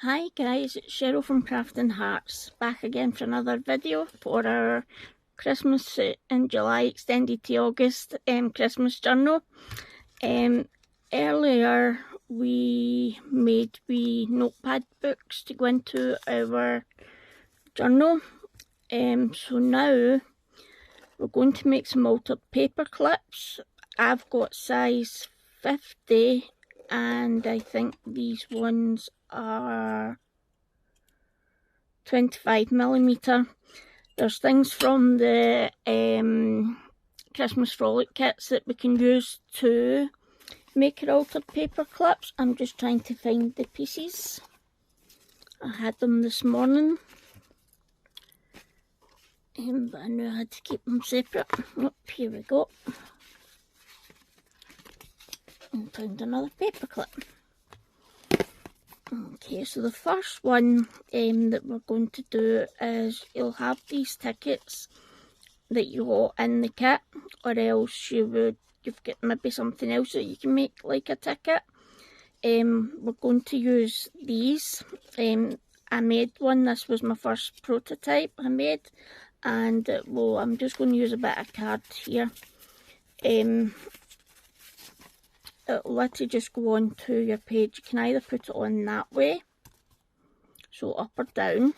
Hi guys, it's Cheryl from Crafting Hearts, back again for another video for our Christmas in July extended to August Christmas journal. Earlier we made wee notepad books to go into our journal, so now we're going to make some altered paper clips. I've got size 50 and I think these ones are 25mm. There's things from the Christmas Frolic kits that we can use to make our altered paper clips. I'm just trying to find the pieces. I had them this morning, but I knew I had to keep them separate. Oh, here we go. And found another paper clip. Okay, so the first one that we're going to do is you'll have these tickets that you got in the kit, or else you've got maybe something else that you can make like a ticket. We're going to use these. I made one. This was my first prototype I made, and well, I'm just going to use a bit of card here. It'll let you just go on to your page. You can either put it on that way, so up or down,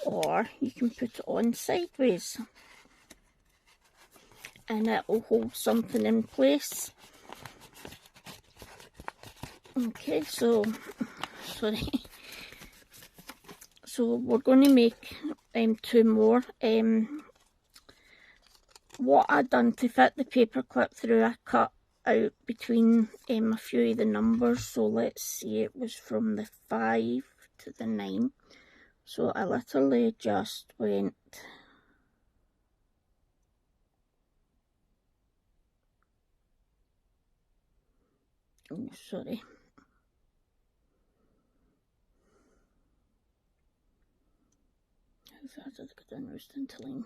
or you can put it on sideways and it will hold something in place. Okay, so sorry. So we're going to make two more. What I done to fit the paper clip through, I cut out between a few of the numbers. So let's see, it was from the 5 to the 9. So I literally just went oh sorry, how far did I go down roast into line?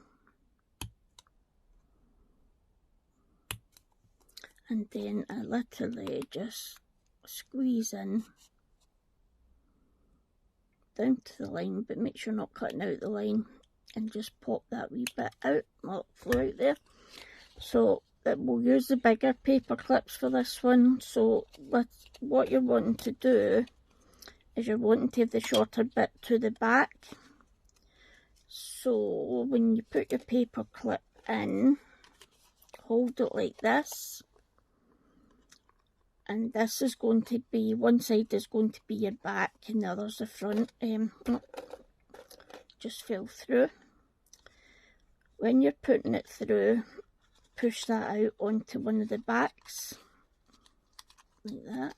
And then I literally just squeeze in down to the line, but make sure not cutting out the line, and just pop that wee bit out, well, flow out there. So we'll use the bigger paper clips for this one. So what you're wanting to do is you're wanting to have the shorter bit to the back. So when you put your paper clip in, hold it like this. And this is going to be, one side is going to be your back and the other's the front. Just fell through. When you're putting it through, push that out onto one of the backs, like that.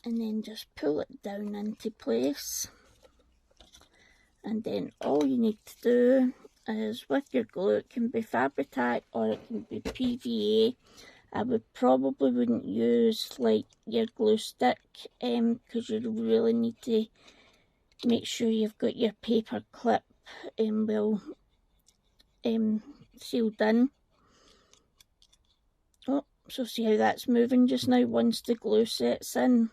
And then just pull it down into place. And then all you need to do is with your glue, it can be Fabri-Tac or it can be PVA. I probably wouldn't use like your glue stick, because you really need to make sure you've got your paper clip well sealed in. Oh, so see how that's moving just now. Once the glue sets in,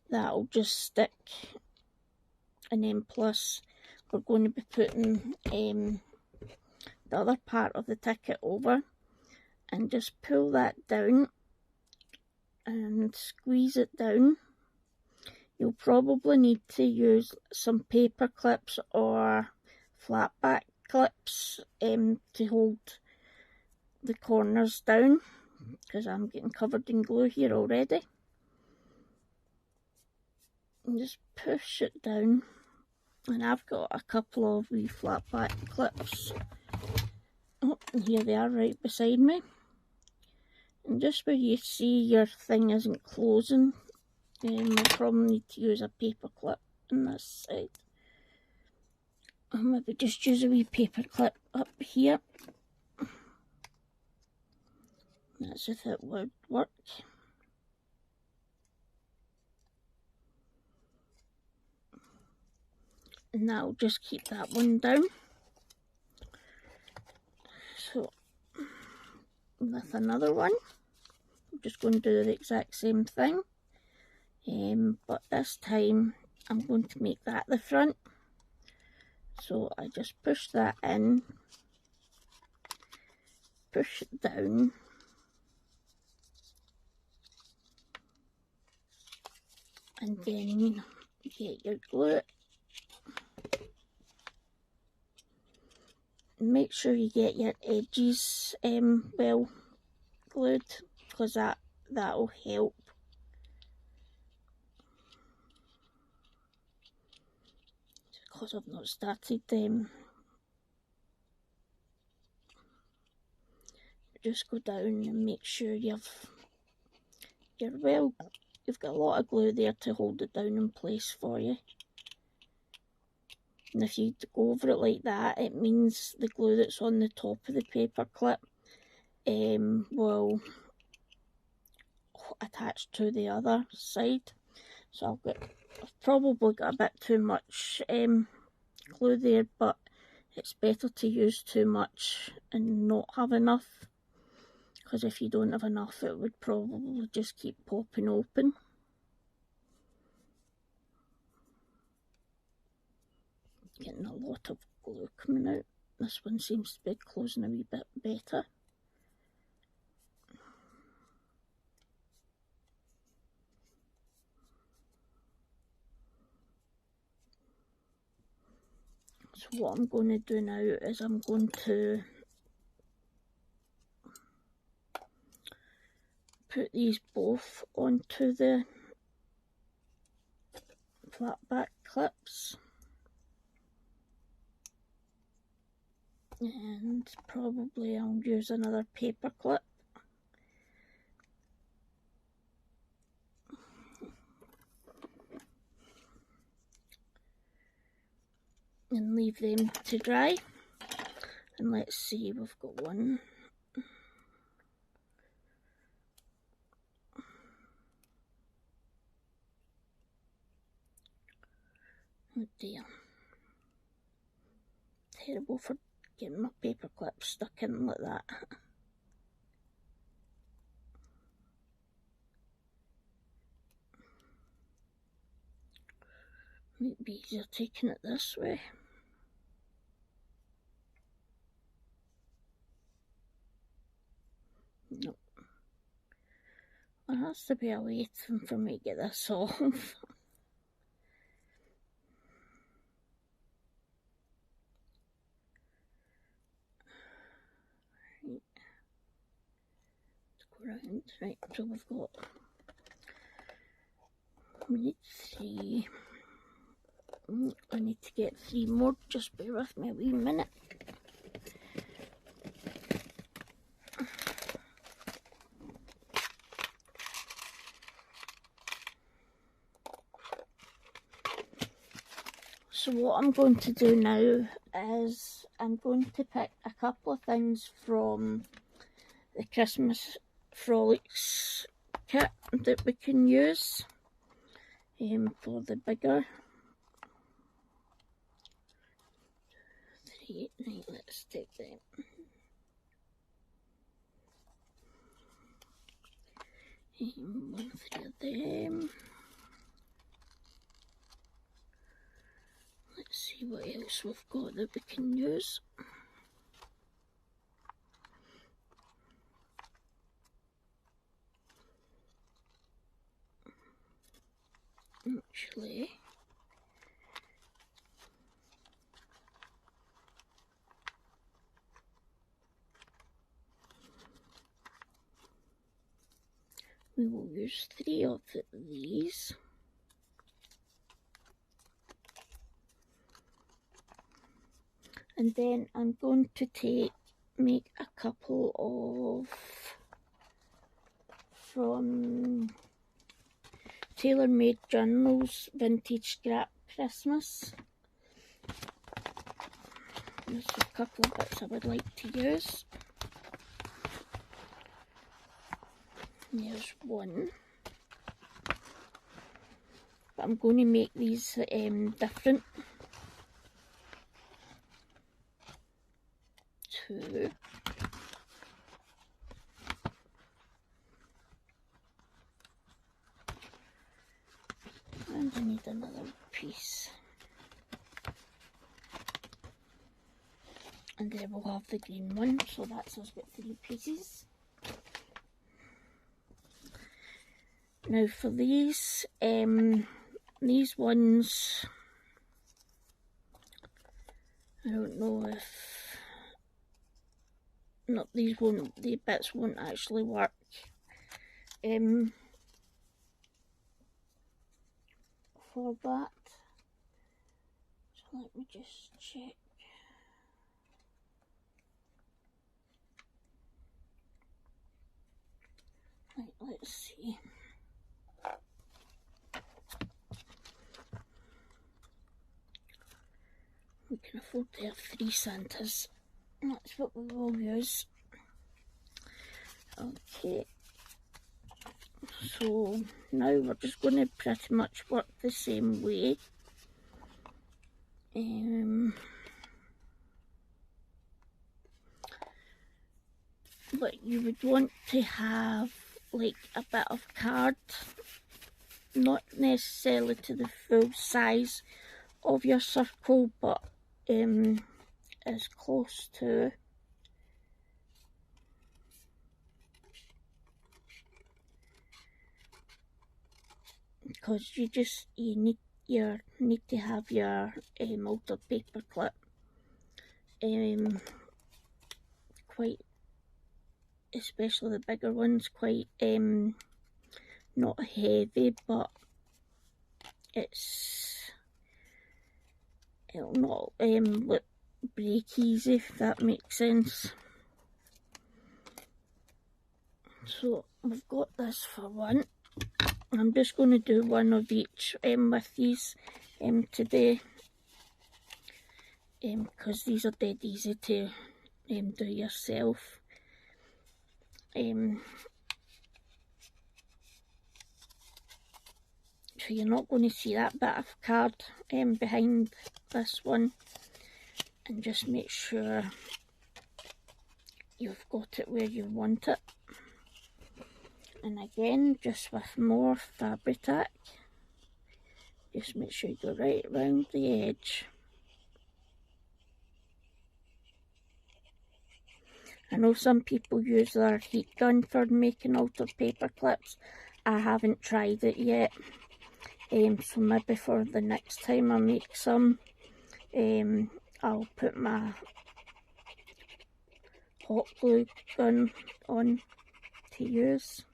that'll just stick. And then plus we're going to be putting the other part of the ticket over, and just pull that down and squeeze it down. You'll probably need to use some paper clips or flat back clips to hold the corners down, because I'm getting covered in glue here already. And just push it down, and I've got a couple of wee flat back clips. Oh, and here they are right beside me. And just where you see your thing isn't closing, you'll probably need to use a paper clip on this side. Or maybe just use a wee paper clip up here. That's if it would work. And that'll just keep that one down. So with another one, I'm just going to do the exact same thing. but this time I'm going to make that the front. So I just push that in, push it down, and then get your glue. Make sure you get your edges well glued, because that'll help. Because I've not started just go down and make sure you've got a lot of glue there to hold it down in place for you. And if you go over it like that, it means the glue that's on the top of the paper clip will attach to the other side. So I've probably got a bit too much glue there, but it's better to use too much and not have enough, because if you don't have enough, it would probably just keep popping open. Getting a lot of glue coming out. This one seems to be closing a wee bit better. So what I'm going to do now is I'm going to put these both onto the flat back clips. And probably I'll use another paper clip. And leave them to dry. And let's see, we've got one. Oh dear. Terrible for getting my paper clip stuck in like that. Might be easier taking it this way. Nope. There has to be a way for me to get this off. Right. Let's go around. Right, so we need 3. I need to get 3 more, just bear with me a wee minute. So what I'm going to do now is I'm going to pick a couple of things from the Christmas Frolics kit that we can use for the bigger 3. Right, let's take them. One 3 of them. Let's see what else we've got that we can use. Actually, we will use 3 of these. And then I'm going to make a couple of from Tailor Made Journals Vintage Scrap Christmas. There's a couple of bits I would like to use. There's one. But I'm going to make these different. 2. another piece. And then we'll have the green one, so that's us got 3 pieces. Now for these ones, I don't know if, no, the bits won't actually work. For that, so let me just check. Right, let's see. We can afford to have 3 Santas. That's what we will use. Okay. So now we're just going to pretty much work the same way. But you would want to have like a bit of card, not necessarily to the full size of your circle, but as close to. Because you need to have your altered paper clip quite, especially the bigger ones, quite not heavy, but it'll not break easy, if that makes sense. So we've got this for one. I'm just going to do one of each with these today, because these are dead easy to do yourself. So you're not going to see that bit of card behind this one, and just make sure you've got it where you want it. And again, just with more Fabri-Tac, just make sure you go right round the edge. I know some people use their heat gun for making altered paper clips. I haven't tried it yet, so maybe for the next time I make some, I'll put my hot glue gun on to use.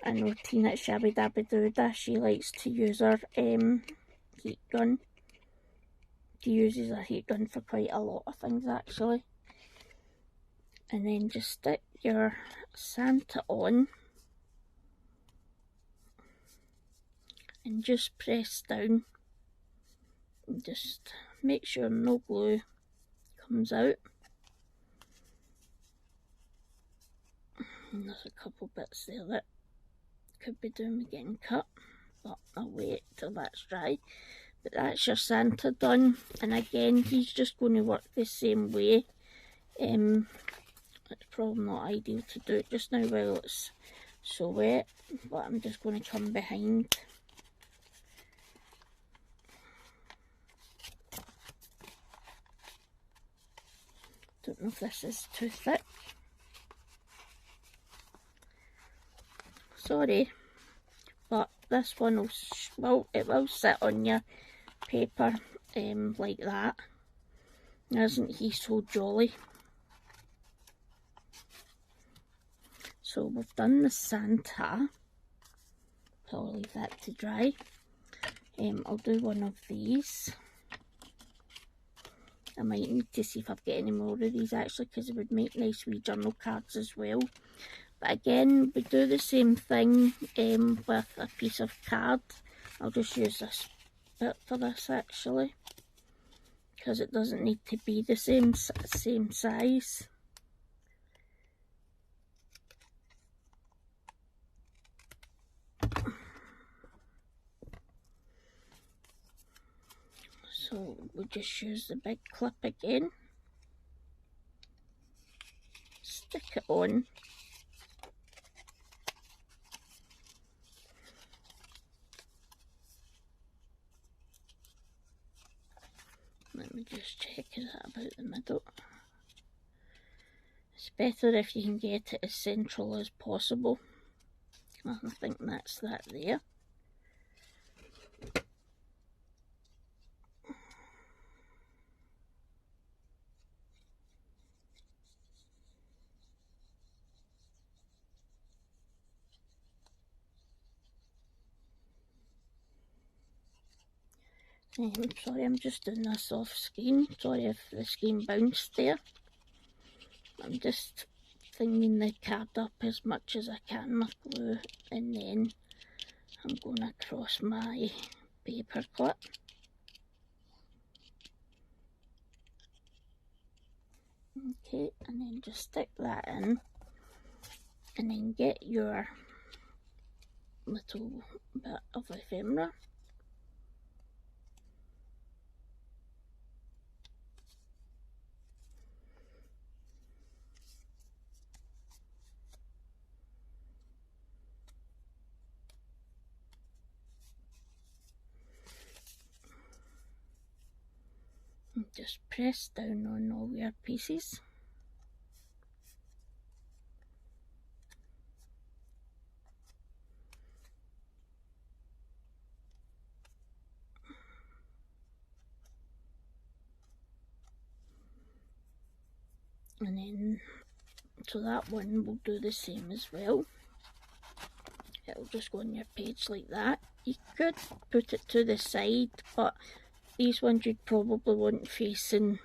I know Tina Shabby Dabby Doodah, she likes to use her heat gun. She uses her heat gun for quite a lot of things actually. And then just stick your Santa on and just press down. And just make sure no glue comes out. And there's a couple bits there that could be doing me getting cut, but I'll wait till that's dry. But that's your Santa done, and again he's just going to work the same way. It's probably not ideal to do it just now while it's so wet, but I'm just going to come behind. Don't know if this is too thick. Sorry, but this one will sit on your paper like that. Isn't he so jolly? So we've done the Santa. So I'll leave that to dry. I'll do one of these. I might need to see if I've got any more of these actually, because it would make nice wee journal cards as well. But again, we do the same thing with a piece of card. I'll just use this bit for this actually, because it doesn't need to be the same size. So we just use the big clip again, stick it on, Let me just check, is that about the middle? It's better if you can get it as central as possible. I think that's that there. Sorry, I'm just doing this off screen. Sorry if the screen bounced there. I'm just thinning the card up as much as I can with glue, and then I'm going across my paper clip. Okay, and then just stick that in, and then get your little bit of ephemera. And just press down on all your pieces. And then, so that one will do the same as well. It'll just go on your page like that. You could put it to the side, but these ones you'd probably want facing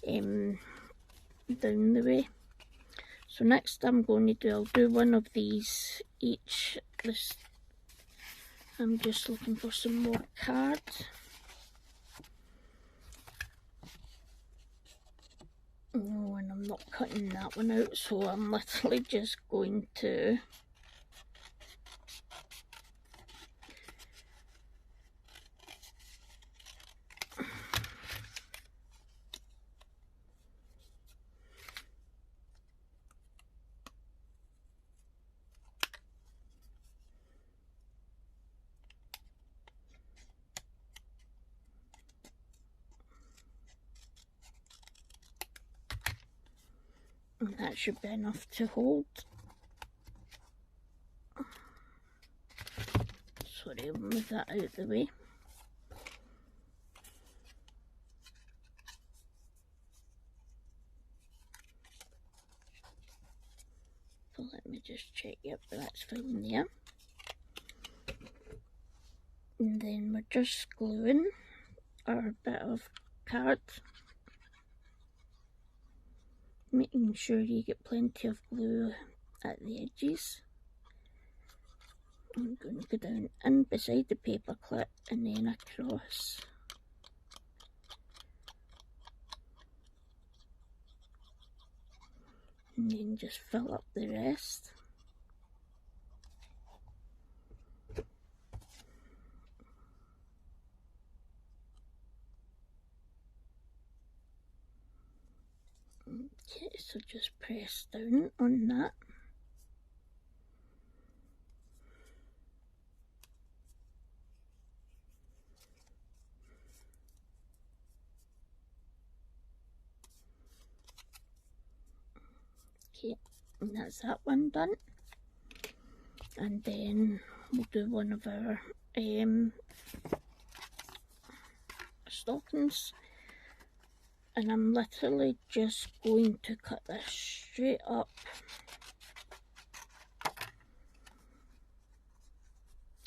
down the way. So next I'm going to do, I'll do one of these each. I'm just looking for some more cards. Oh, and I'm not cutting that one out, so I'm literally just going to and that should be enough to hold. Sorry, I'll move that out of the way. So let me just check, yep, that's fine there. And then we're just gluing our bit of card, making sure you get plenty of glue at the edges. I'm going to go down in beside the paper clip and then across. And then just fill up the rest. Okay, so just press down on that. Okay, and that's that one done. And then we'll do one of our stockings. And I'm literally just going to cut this straight up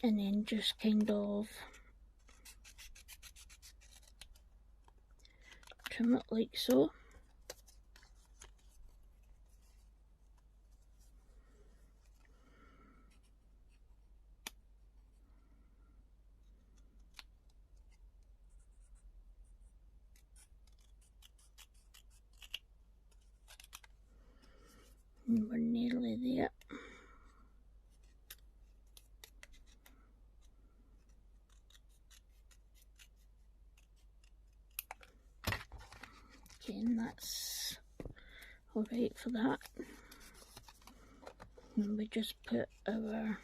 and then just kind of trim it like so. And we're nearly there. Okay, and that's alright for that. And we just put our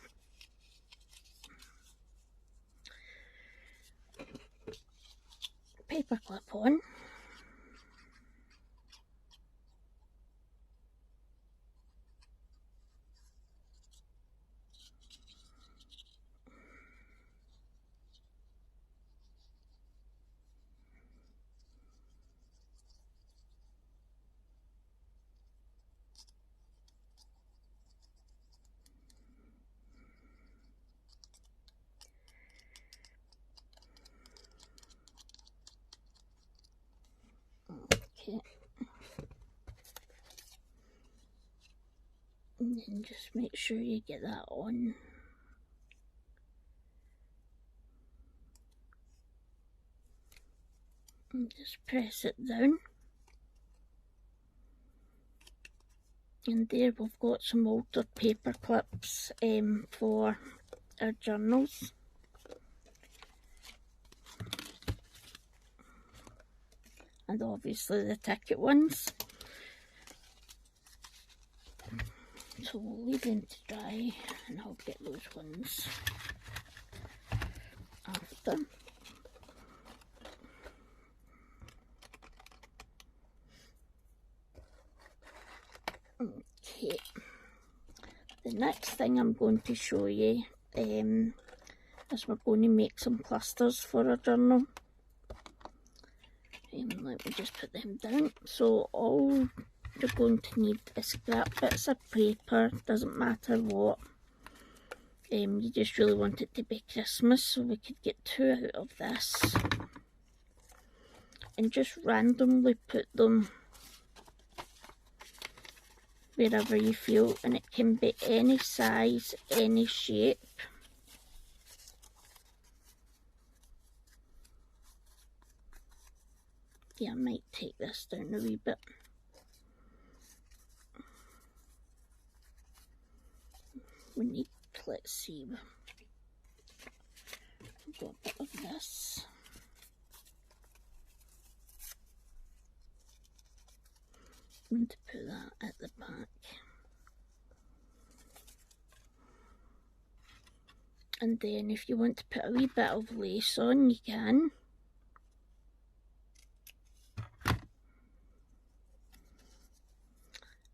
paper paper clip on. Okay. And then just make sure you get that on. And just press it down. And there we've got some older paper clips for our journals. And obviously the ticket ones. So we'll leave them to dry and I'll get those ones after. Okay, the next thing I'm going to show you is we're going to make some clusters for our journal. Let me just put them down. So all you're going to need is scrap bits of paper, doesn't matter what. You just really want it to be Christmas, so we could get 2 out of this. And just randomly put them wherever you feel, and it can be any size, any shape. Yeah, I might take this down a wee bit. We need, let's see, we've got a bit of this. I'm going to put that at the back. And then if you want to put a wee bit of lace on, you can.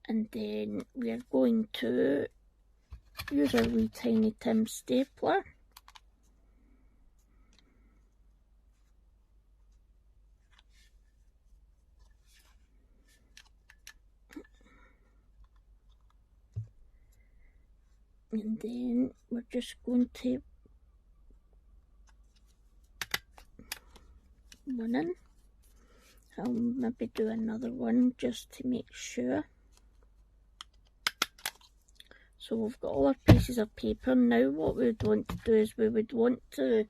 And then we are going to use our wee Tiny Tim stapler. And then we're just going to one in. I'll maybe do another one just to make sure. So we've got all our pieces of paper. Now what we would want to do is we would want to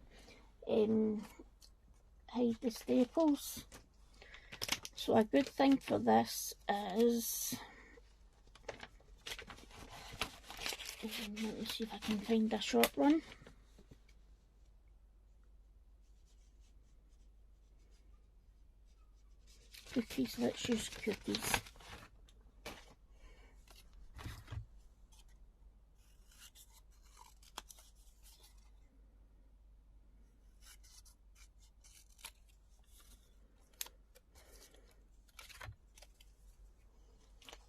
hide the staples. So a good thing for this is, let me see if I can find a short one. Cookies, let's use cookies.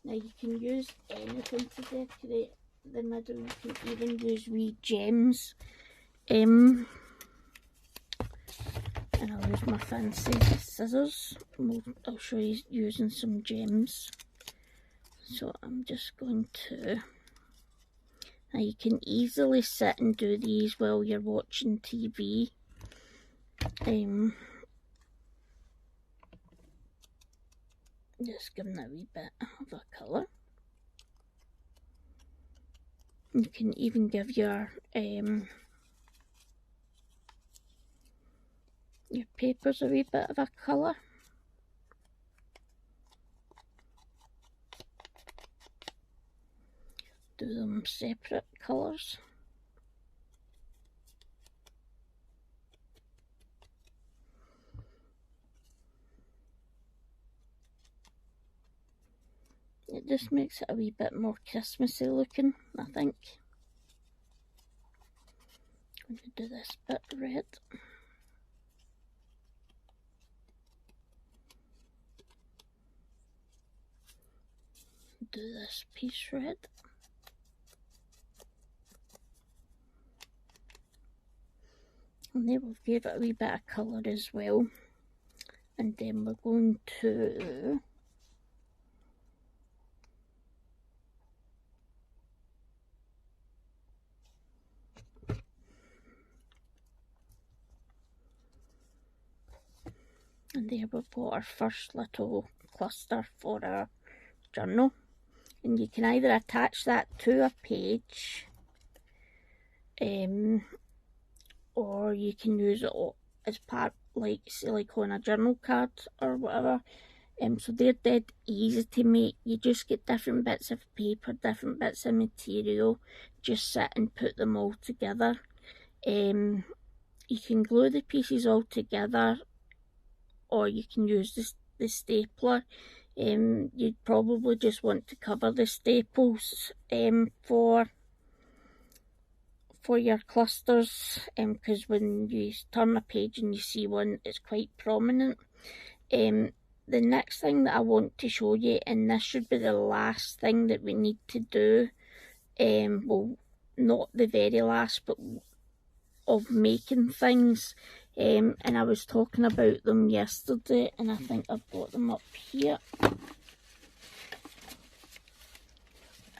Now you can use anything to decorate the middle. You can even use wee gems. And I'll use my fancy scissors. I'll show you using some gems. So I'm just going to... Now you can easily sit and do these while you're watching TV. Just give them a wee bit of a colour. You can even give your papers a wee bit of a colour. Do them separate colours. It just makes it a wee bit more Christmassy looking, I think. I'm going to do this bit red. do this piece red. And then we'll give it a wee bit of colour as well. And then we're going to and there we've got our first little cluster for our journal. And you can either attach that to a page, or you can use it as part, like say like on a journal card or whatever. So they're dead easy to make. You just get different bits of paper, different bits of material, just sit and put them all together. You can glue the pieces all together, or you can use the stapler. You'd probably just want to cover the staples for your clusters, because when you turn a page and you see one, it's quite prominent. The next thing that I want to show you, and this should be the last thing that we need to do, well, not the very last, but of making things, and I was talking about them yesterday, and I think I've got them up here.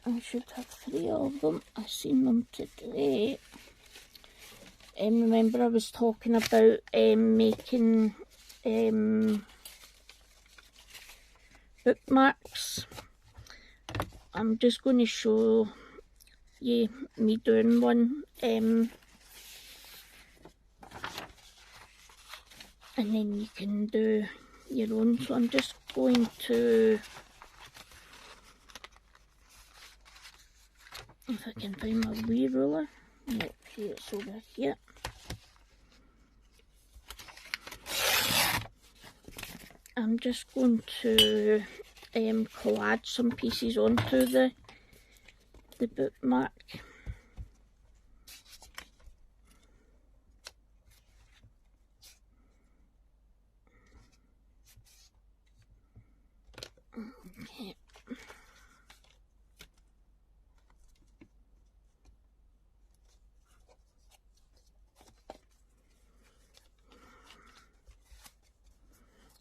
I should have 3 of them. I seen them today. Remember I was talking about making bookmarks. I'm just going to show you me doing one, and then you can do your own. So I'm just going to, if I can find my wee ruler, let's see, it's over here. I'm just going to collage some pieces onto the bookmark. Okay.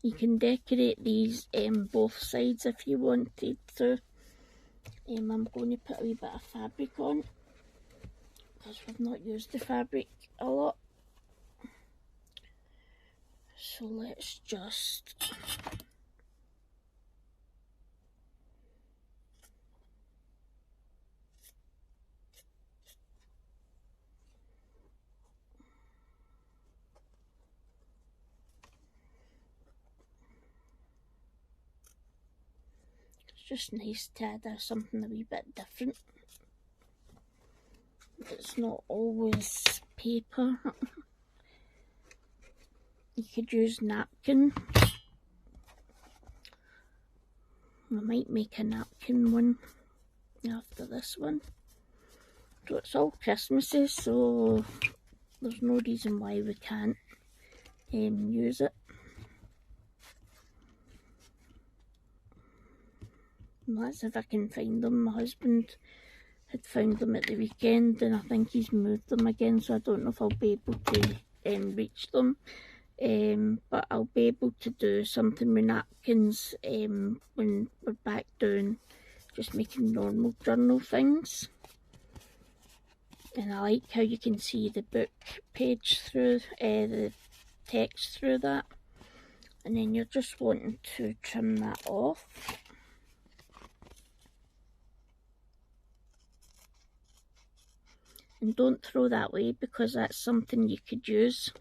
You can decorate these both sides if you wanted to. I'm going to put a wee bit of fabric on, because we've not used the fabric a lot. So let's just just nice to add something a wee bit different. It's not always paper. You could use napkin. I might make a napkin one after this one. So it's all Christmassy, so there's no reason why we can't use it. And that's if I can find them. My husband had found them at the weekend, and I think he's moved them again, so I don't know if I'll be able to reach them. But I'll be able to do something with napkins when we're back doing just making normal journal things. And I like how you can see the book page through, the text through that. And then you're just wanting to trim that off. And don't throw that away, because that's something you could use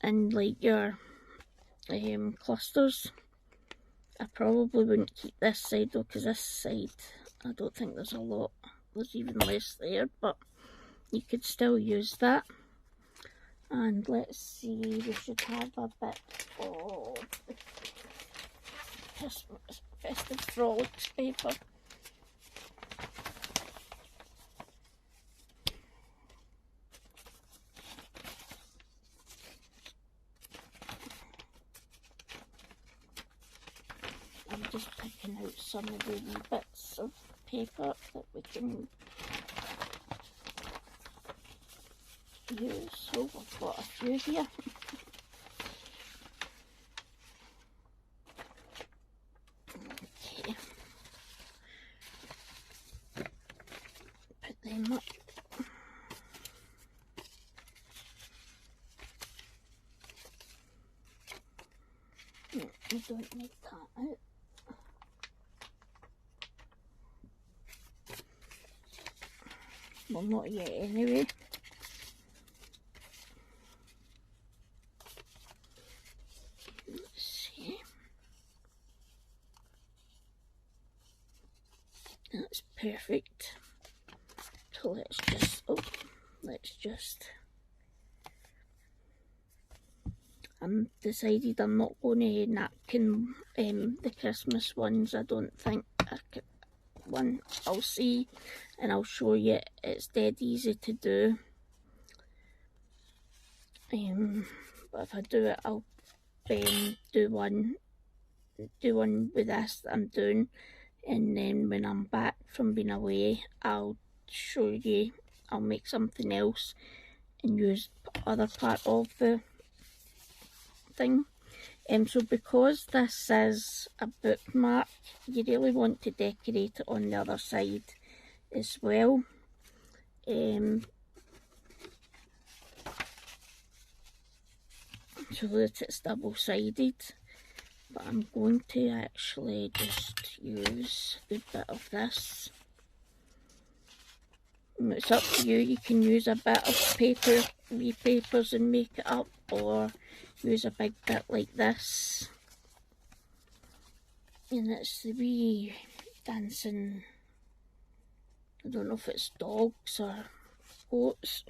in like your clusters. I probably wouldn't keep this side though, because this side I don't think there's a lot. There's even less there, but you could still use that. And let's see, we should have a bit of Christmas Festive Frolics paper. I'm just picking out some of the wee bits of paper that we can use. So we've got a few here. Okay. Put them up. No, we don't need that out. Well, not yet anyway. Let's see. That's perfect. So let's just decided I'm not going to napkin the Christmas ones. I don't think I'll see and I'll show you. It's dead easy to do. But if I do it, I'll do one with this that I'm doing, and then when I'm back from being away, I'll show you. I'll make something else and use other part of the thing. So because this is a bookmark, you really want to decorate it on the other side as well. So that it's double-sided. But I'm going to actually just use a good bit of this. It's up to you. You can use a bit of paper, wee papers, and make it up, or use a big bit like this. And it's the wee dancing, I don't know if it's dogs or goats,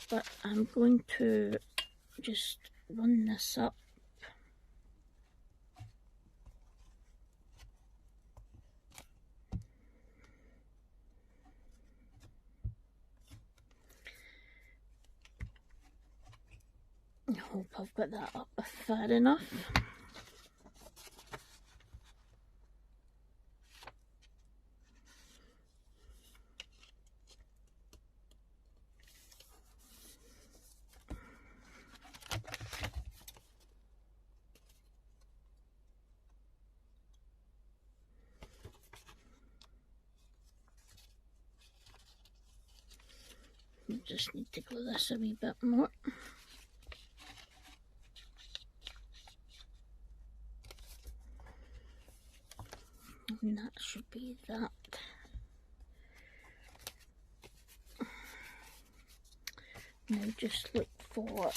but I'm going to just run this up. I hope I've got that up far enough. I just need to glue this a wee bit more. And that should be that. Now just look for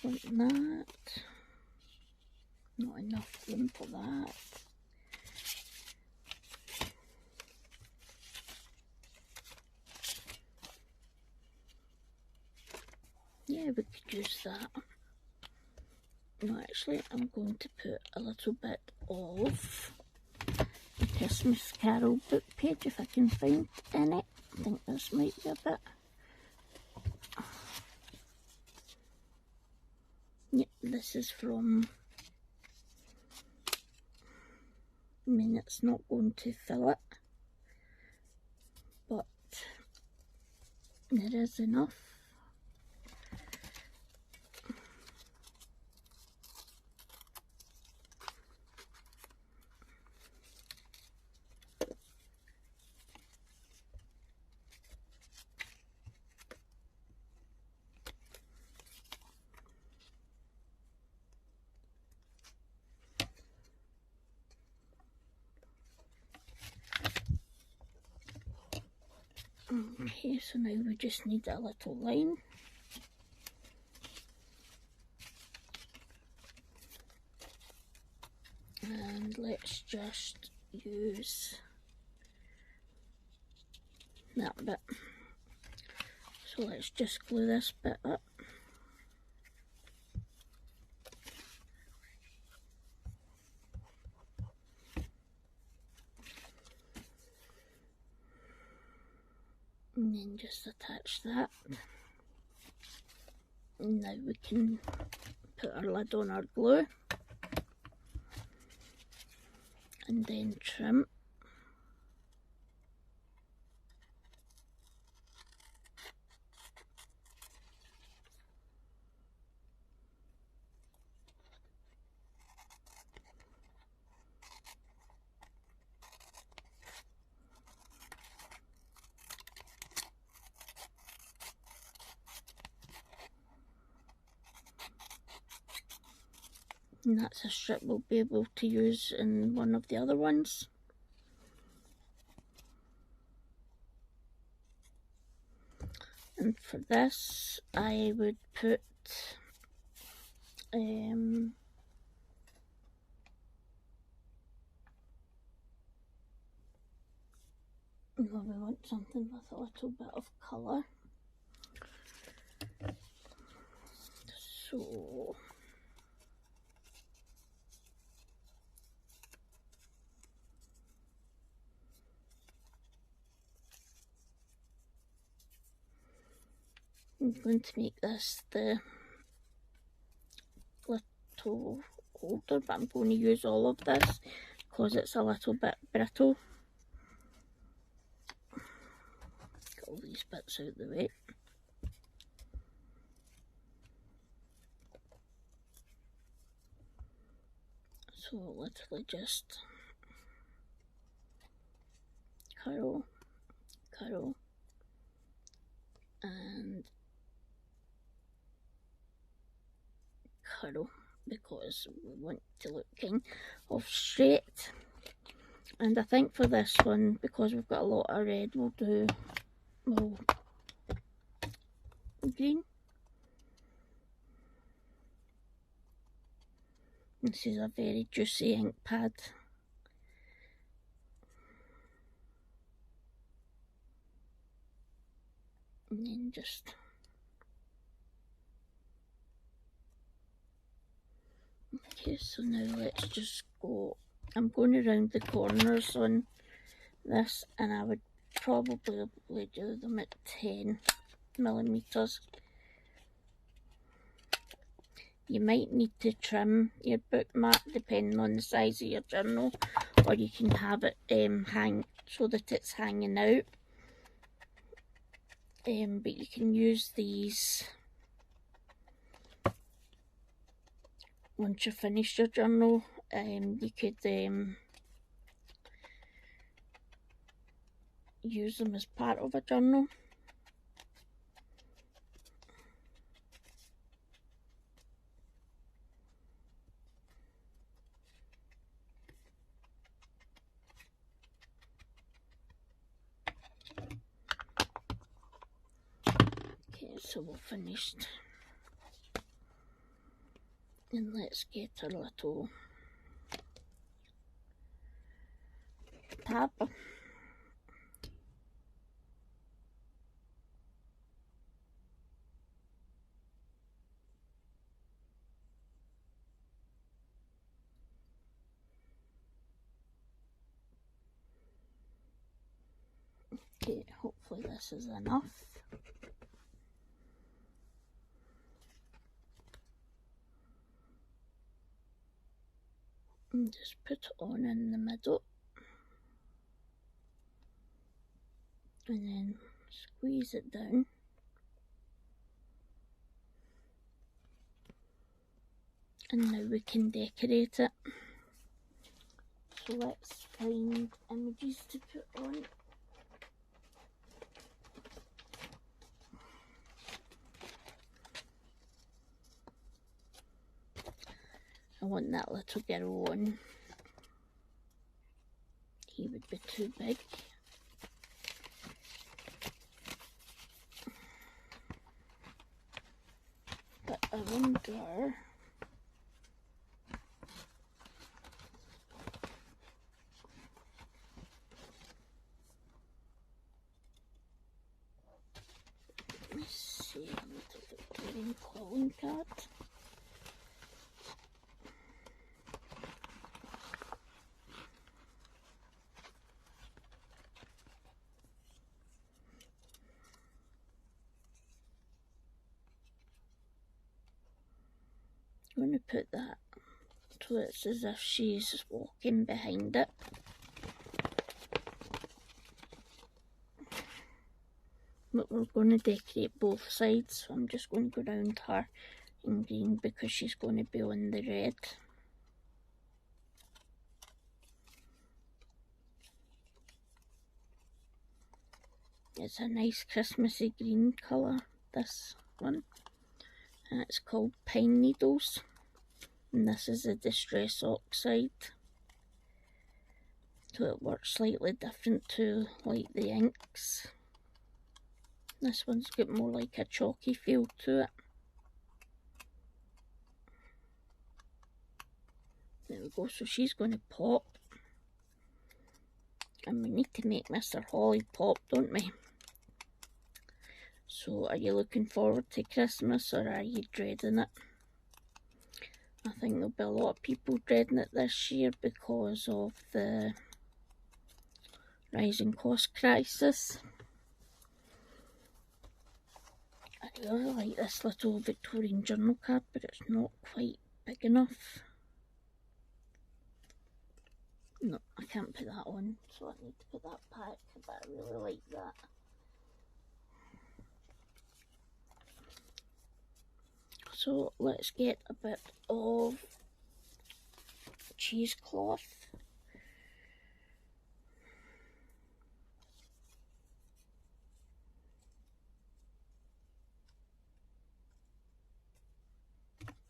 like that. Not enough room for that. Yeah, we could use that. No, actually, I'm going to put a little bit of the Christmas Carol book page if I can find any. I think this might be a bit. Yep, this is from. I mean, it's not going to fill it, but there is enough. Okay, so now we just need a little line. And let's just use that bit. So let's just glue this bit up. And then just attach that. Now we can put our lid on our glue and then trim. And that's a strip we'll be able to use in one of the other ones. And for this, I would put well, we want something with a little bit of colour. So I'm going to make this the little holder, but I'm going to use all of this because it's a little bit brittle. Get all these bits out of the way. So literally just curl, curl, and curl, because we want to look kind of straight. And I think for this one, because we've got a lot of red, we'll do green. This is a very juicy ink pad. And then just okay, so now let's just go. I'm going around the corners on this, and I would probably do them at 10mm. You might need to trim your bookmark depending on the size of your journal, or you can have it hang so that it's hanging out. But you can use these once you've finished your journal. You could use them as part of a journal. Okay, so we're finished. And let's get our little tab. Okay, hopefully this is enough. And just put it on in the middle. And then squeeze it down. And now we can decorate it. So let's find images to put on. I want that little girl on. He would be too big. But I wonder... Let's see, a little bit green calling card. I'm going to put that so it's as if she's walking behind it. But we're going to decorate both sides, so I'm just going to go around her in green because she's going to be on the red. It's a nice Christmassy green colour, this one, and it's called Pine Needles, and this is a Distress Oxide, so it works slightly different to like the inks. This one's got more like a chalky feel to it. There we go, so she's going to pop, and we need to make Mr. Holly pop, don't we? So are you looking forward to Christmas or are you dreading it? I think there'll be a lot of people dreading it this year because of the rising cost crisis. I really like this little Victorian journal card, but it's not quite big enough. No, I can't put that on, so I need to put that back, but I really like that. So let's get a bit of cheesecloth.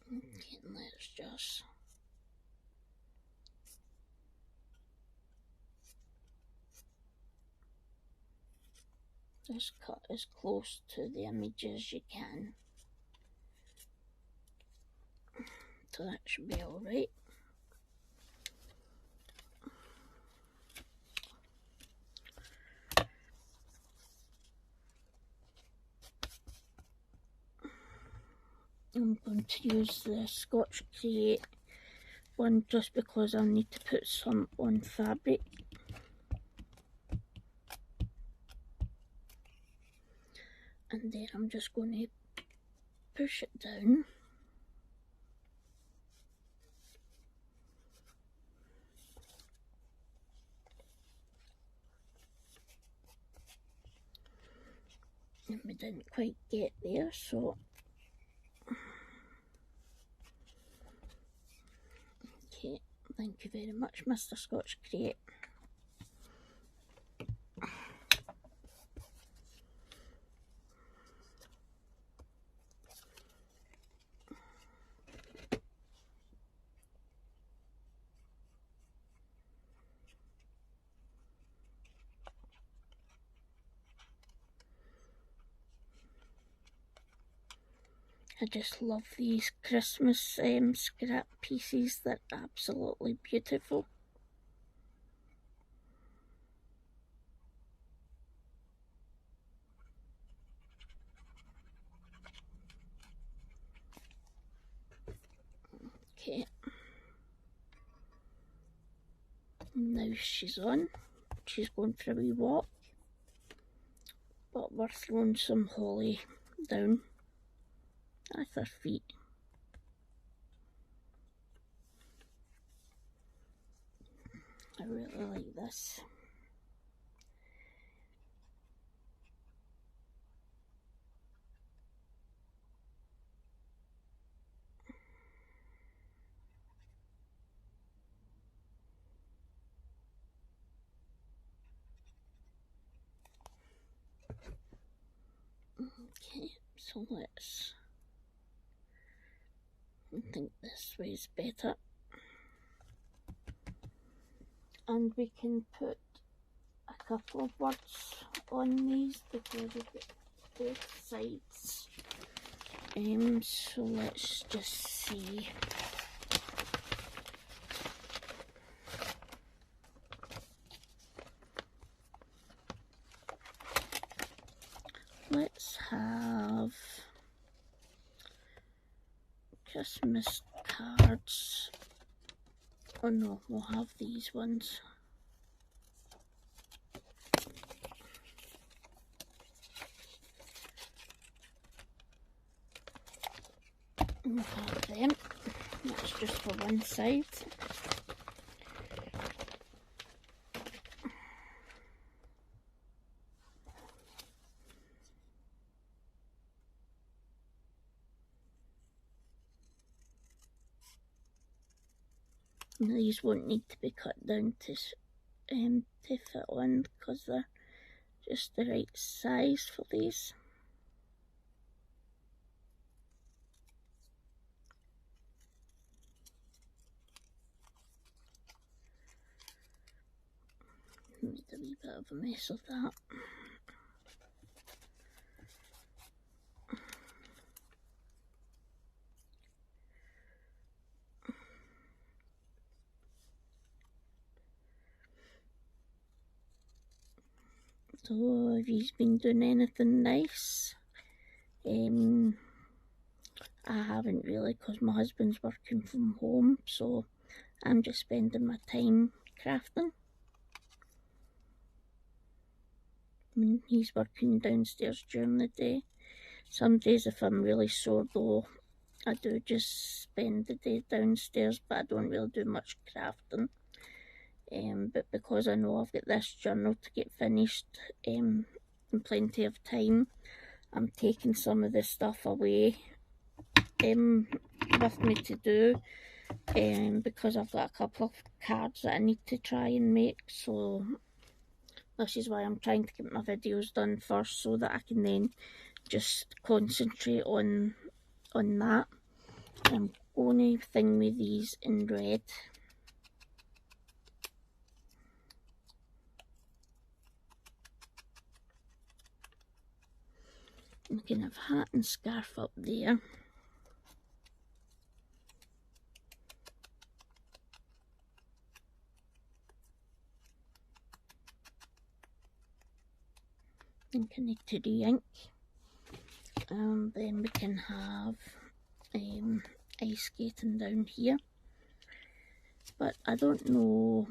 Okay, and let's just cut as close to the image as you can. So that should be alright. I'm going to use the Scotch Create one just because I'll need to put some on fabric. And then I'm just going to push it down. And we didn't quite get there, so okay, thank you very much, Mr. Scotch Create. I just love these Christmas scrap pieces, they're absolutely beautiful. Okay, now she's on, she's going for a wee walk, but we're throwing some holly down at her feet. I really like this. Okay, so let's, I think this way is better. And we can put a couple of words on these because we've got both sides. So let's just see. Let's have Christmas cards. Oh no, we'll have these ones. We'll have them. one side. And these won't need to be cut down to fit on because they're just the right size for these. Made a wee bit of a mess of that. So have you been doing anything nice? I haven't really, because my husband's working from home, so I'm just spending my time crafting. He's working downstairs during the day. Some days if I'm really sore though, I do just spend the day downstairs, but I don't really do much crafting. But because I know I've got this journal to get finished in plenty of time, I'm taking some of the stuff away with me to do, because I've got a couple of cards that I need to try and make. So this is why I'm trying to get my videos done first, so that I can then just concentrate on that. I'm going to thing with these in red. We can have hat and scarf up there. And connect to the ink. And then we can have ice skating down here. But I don't know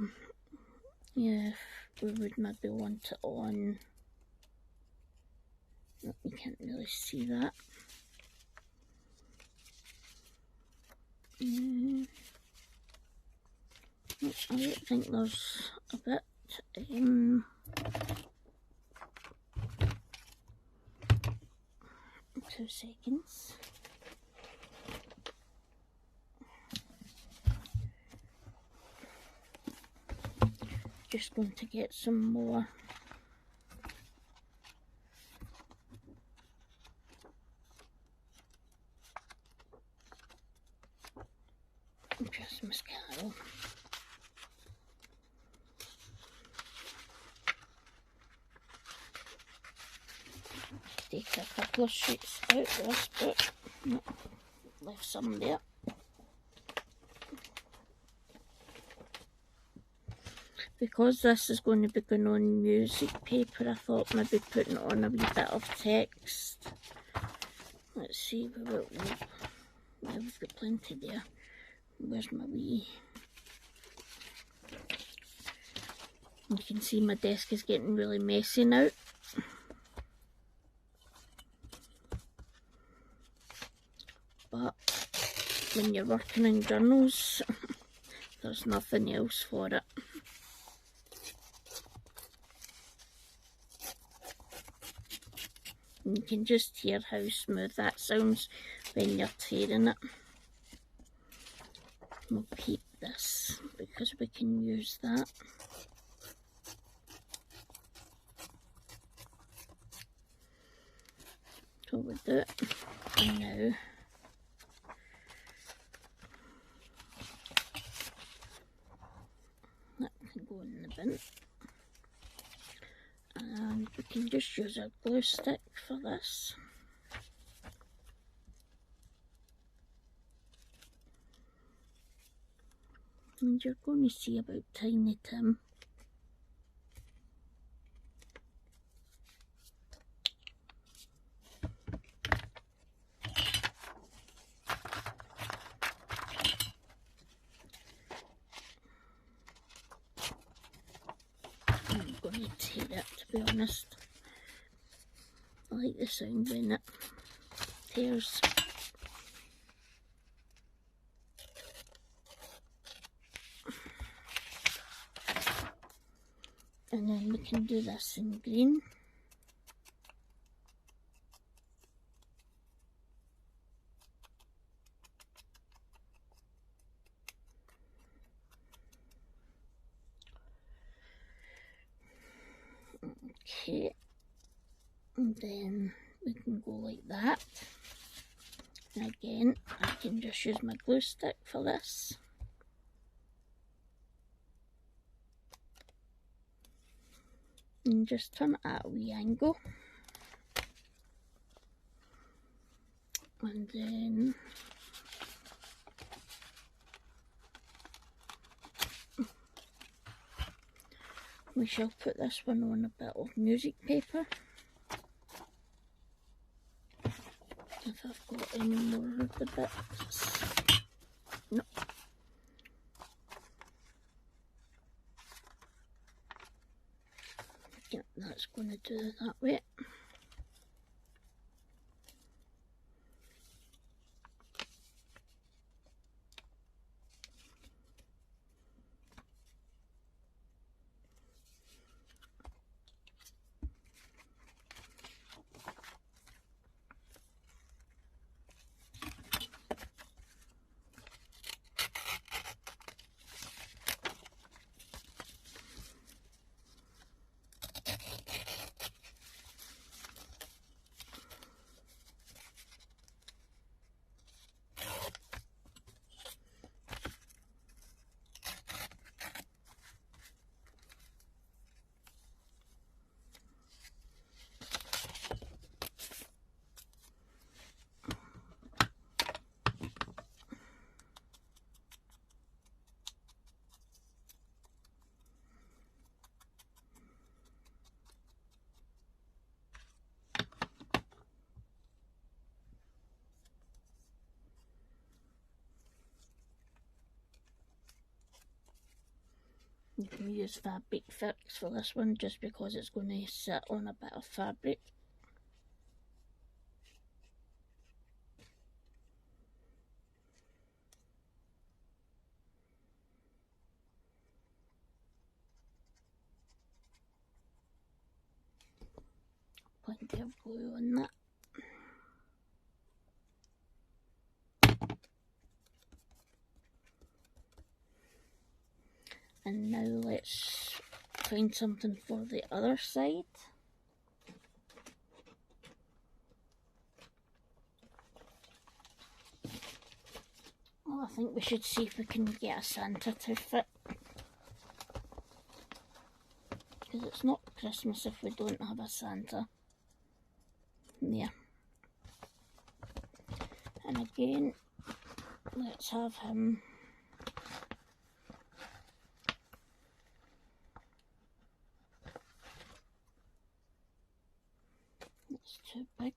if we would maybe want it on. No, you can't really see that. I don't think there's a bit. 2 seconds. Just going to get some more. Christmas Carol. Take a couple of sheets out of this book. No, left some there. Because this is going to be going on music paper, I thought maybe putting on a wee bit of text. Let's see, we've got plenty there. Where's my wee? You can see my desk is getting really messy now. But when you're working in journals, there's nothing else for it. And you can just hear how smooth that sounds when you're tearing it. We'll keep this because we can use that. So we'll do it now. That can go in the bin. And we can just use a glue stick for this. And you're going to see about Tiny Tim. I'm going to tear it, to be honest. I like the sound when it tears. And then we can do this in green. Okay, and then we can go like that. And again, I can just use my glue stick for this. And just turn it at a wee angle. And then we shall put this one on a bit of music paper. If I've got any more of the bits. No. Yeah, that's going to do it that way. You can use fabric fix for this one just because it's going to sit on a bit of fabric. Plenty of glue on that. And now let's find something for the other side. Well, I think we should see if we can get a Santa to fit. Because it's not Christmas if we don't have a Santa. Yeah. And again, let's have him. It's too big.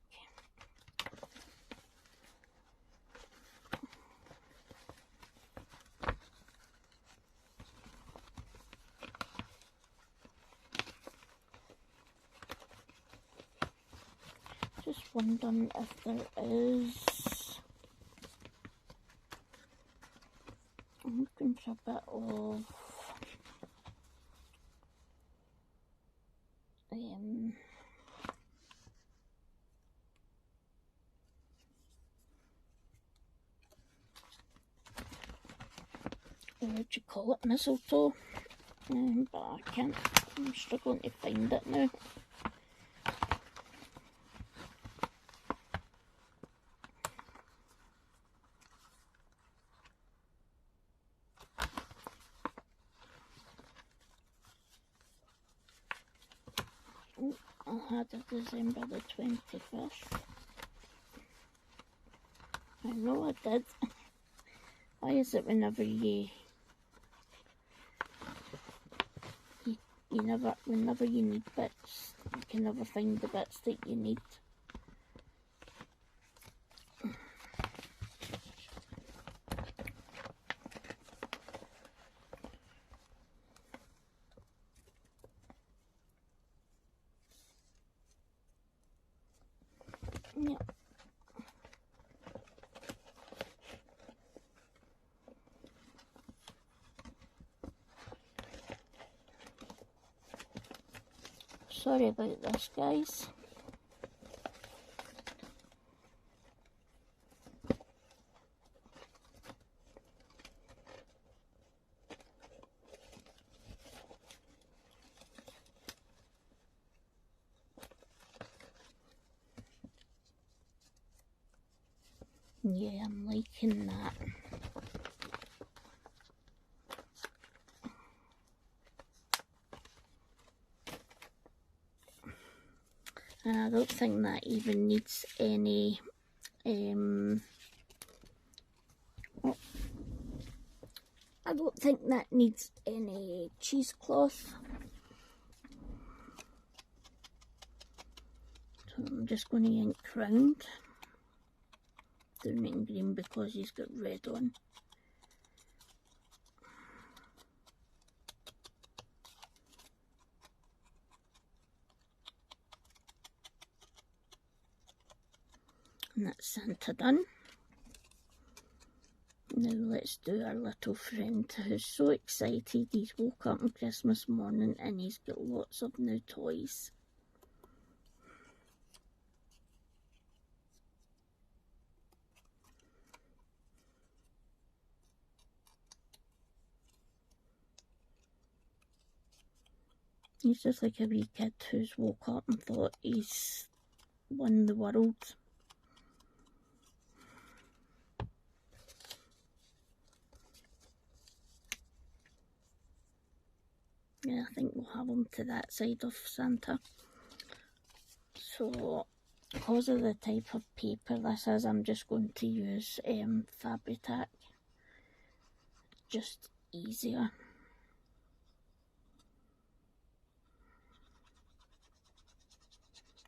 Just wondering if there is. I'm looking for a bit of what do you call it, mistletoe, but I can't, I'm struggling to find it now. Oh, I had it December the 25th. I know I did. Why is it whenever whenever you need bits, you can never find the bits that you need. Yeah. Sorry about this, guys. Yeah, I'm liking that. And I don't think that even needs any I don't think that needs any cheesecloth. So I'm just going to ink round. Doing it in green because he's got red on. And that's Santa done. Now let's do our little friend who's so excited. He's woke up on Christmas morning and he's got lots of new toys. He's just like a wee kid who's woke up and thought he's won the world. Yeah, I think we'll have him to that side of Santa. So, because of the type of paper this is, I'm just going to use Fabri-Tac. Just easier.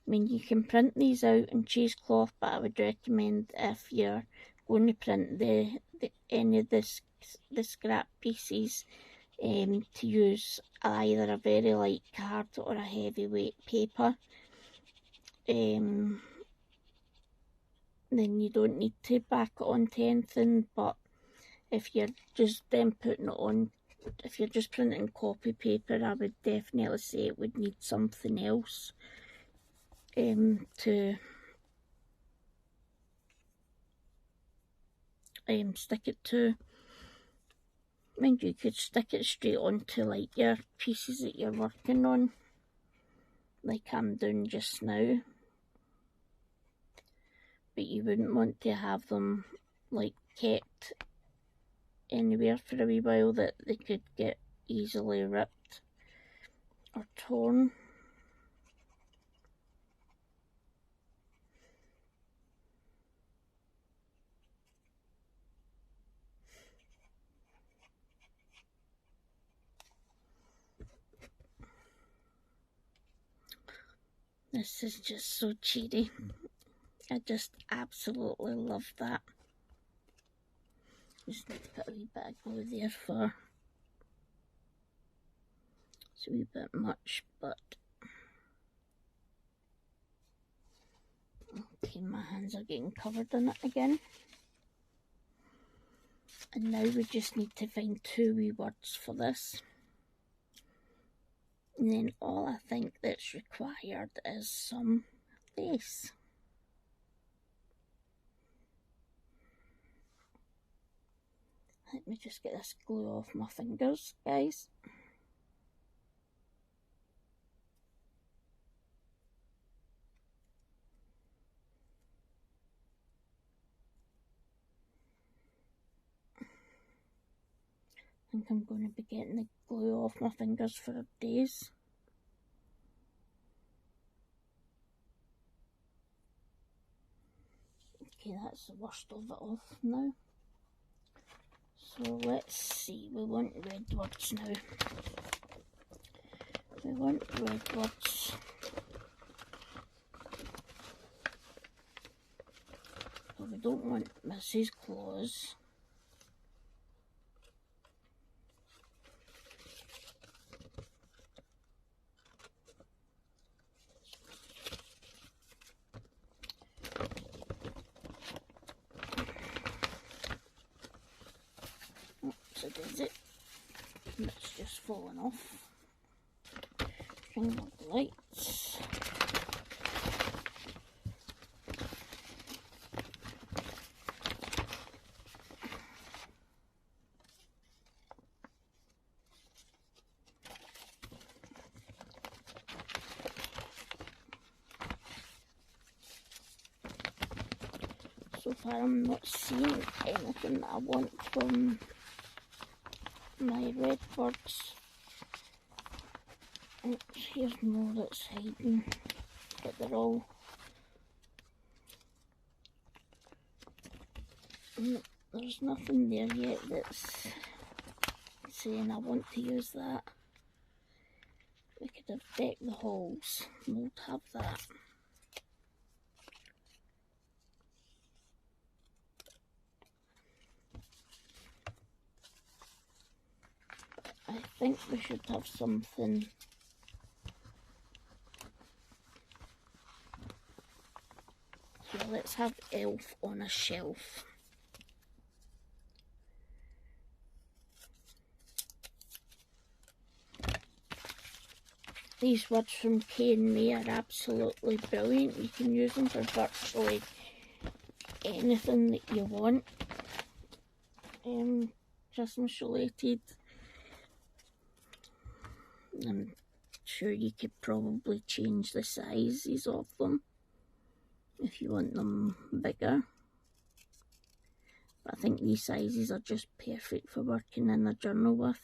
I mean, you can print these out in cheesecloth, but I would recommend if you're going to print any of the scrap pieces, to use either a very light card or a heavyweight paper. Then you don't need to back it onto anything, but if you're just then putting it on, if you're just printing copy paper, I would definitely say it would need something else to stick it to. Mind you could stick it straight onto like your pieces that you're working on, like I'm doing just now, but you wouldn't want to have them like kept anywhere for a wee while that they could get easily ripped or torn. This is just so cheery. I just absolutely love that. Just need to put a wee bit of glue there for it's a wee bit much, but okay, my hands are getting covered in it again. And now we just need to find two wee words for this. And then all I think that's required is some lace. Let me just get this glue off my fingers, guys. I think I'm going to be getting the glue off my fingers for days. Okay, that's the worst of it off now. So let's see, we want red words now. We want red words. But we don't want Mrs. Claus. So does it? It's just falling off. String of lights. far I'm not seeing anything that I want from my red birds. And here's more that's hiding, but they're all... There's nothing there yet that's saying I want to use that. We could have decked the halls, we'll have that. I think we should have something. Here, let's have elf on a shelf. These words from K and May are absolutely brilliant. You can use them for virtually anything that you want. Christmas related. I'm sure you could probably change the sizes of them if you want them bigger. But I think these sizes are just perfect for working in a journal with.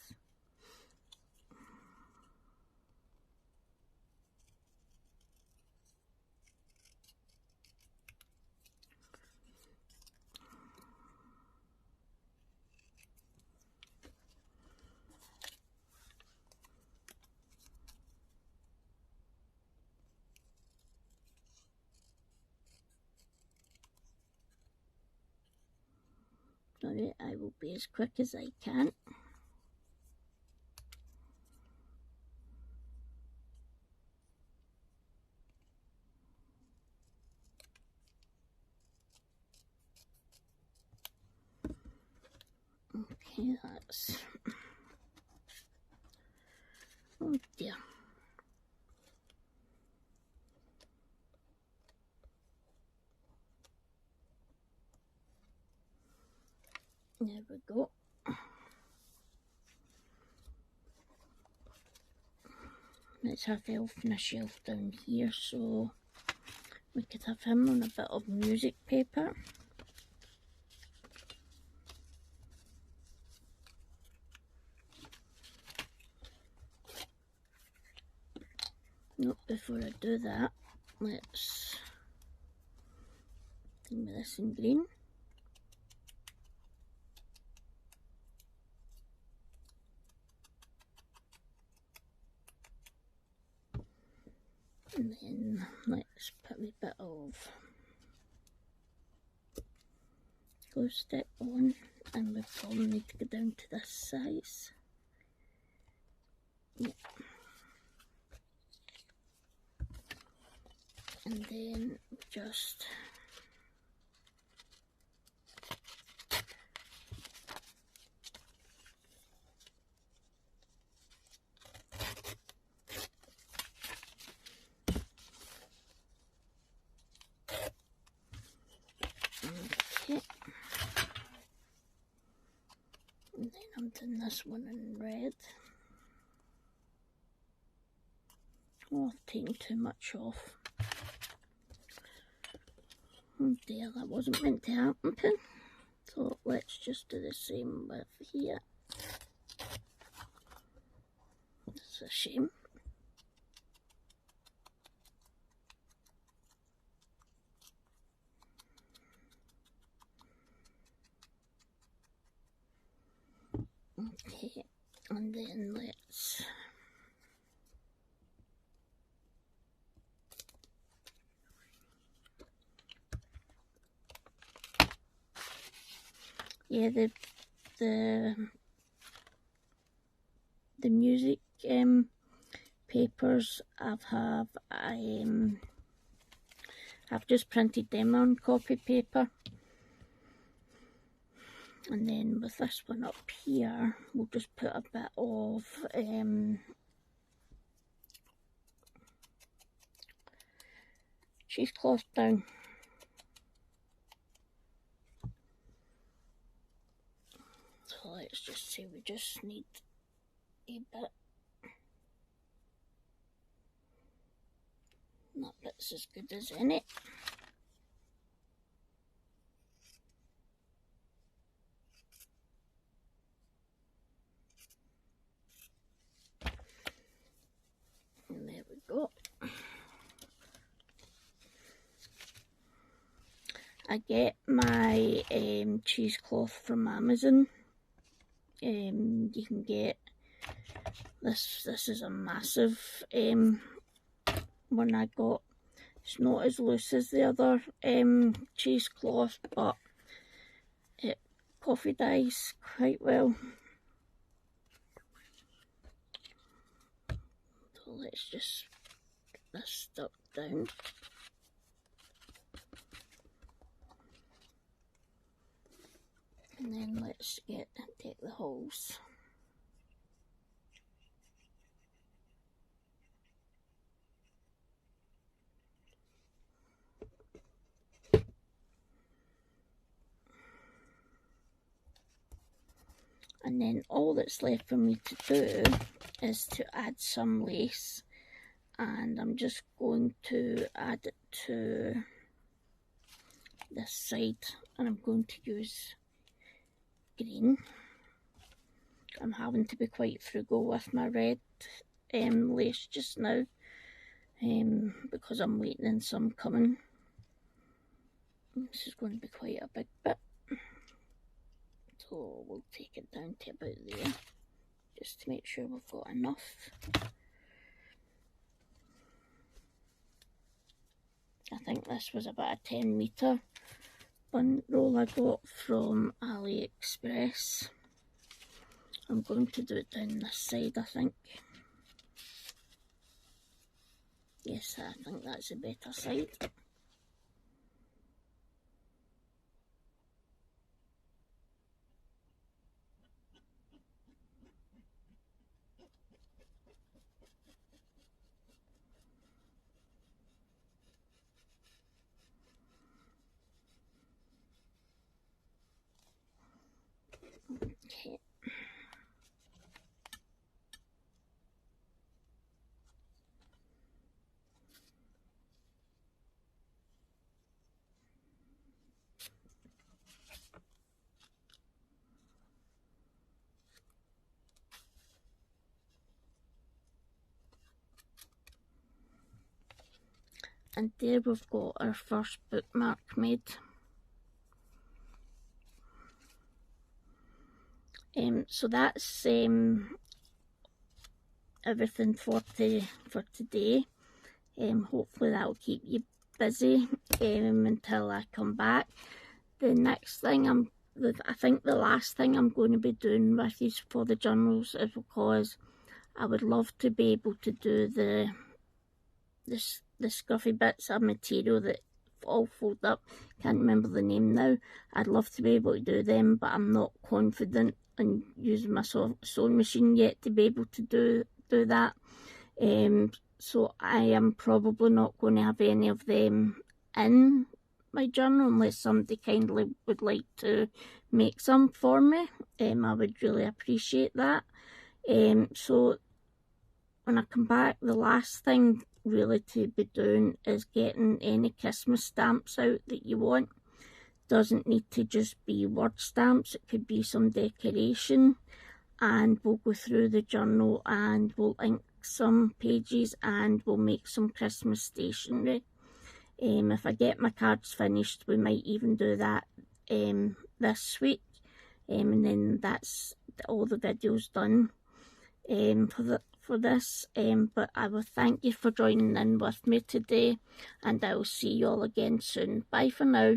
Alright, I will be as quick as I can. Okay, that's... Oh dear. There we go. Let's have Elf on a shelf down here, so we could have him on a bit of music paper. Nope, before I do that, let's do this in green. And then let's put a bit of glue stick on, and we probably need to go down to this size. Yeah. And then just okay. And then I'm doing this one in red. Oh, I've taken too much off. Oh dear, that wasn't meant to happen. So let's just do the same with here. It's a shame. Okay, and then let's yeah, the music papers I've just printed them on copy paper, and then with this one up here we'll just put a bit of cheesecloth down. So let's just say we just need a bit. That bit's as good as any. go. I get my cheesecloth from Amazon. You can get this is a massive one I got. It's not as loose as the other cheesecloth, but it coffee dyes quite well. So let's just get this stuck down. And then let's take the holes. And then all that's left for me to do is to add some lace, and I'm just going to add it to this side, and I'm going to use green. I'm having to be quite frugal with my red lace just now, because I'm waiting on some coming. This is going to be quite a big bit, so we'll take it down to about there, just to make sure we've got enough. I think this was about a 10-metre bun roll I got from AliExpress. I'm going to do it down this side, I think. Yes, I think that's a better side. Okay. And there we've got our first bookmark made. So that's everything for today. Hopefully that'll keep you busy until I come back. The next thing I think the last thing I'm going to be doing with these for the journals is because I would love to be able to do the scruffy bits of material that all fold up. Can't remember the name now. I'd love to be able to do them, but I'm not confident in using my sewing machine yet to be able to do that. So I am probably not going to have any of them in my journal unless somebody kindly would like to make some for me. I would really appreciate that. So when I come back, the last thing really to be doing is getting any Christmas stamps out that you want. Doesn't need to just be word stamps, it could be some decoration, and we'll go through the journal and we'll ink some pages and we'll make some Christmas stationery. If I get my cards finished, we might even do that this week, and then that's all the videos done for this. But I will thank you for joining in with me today, and I will see you all again soon. Bye for now.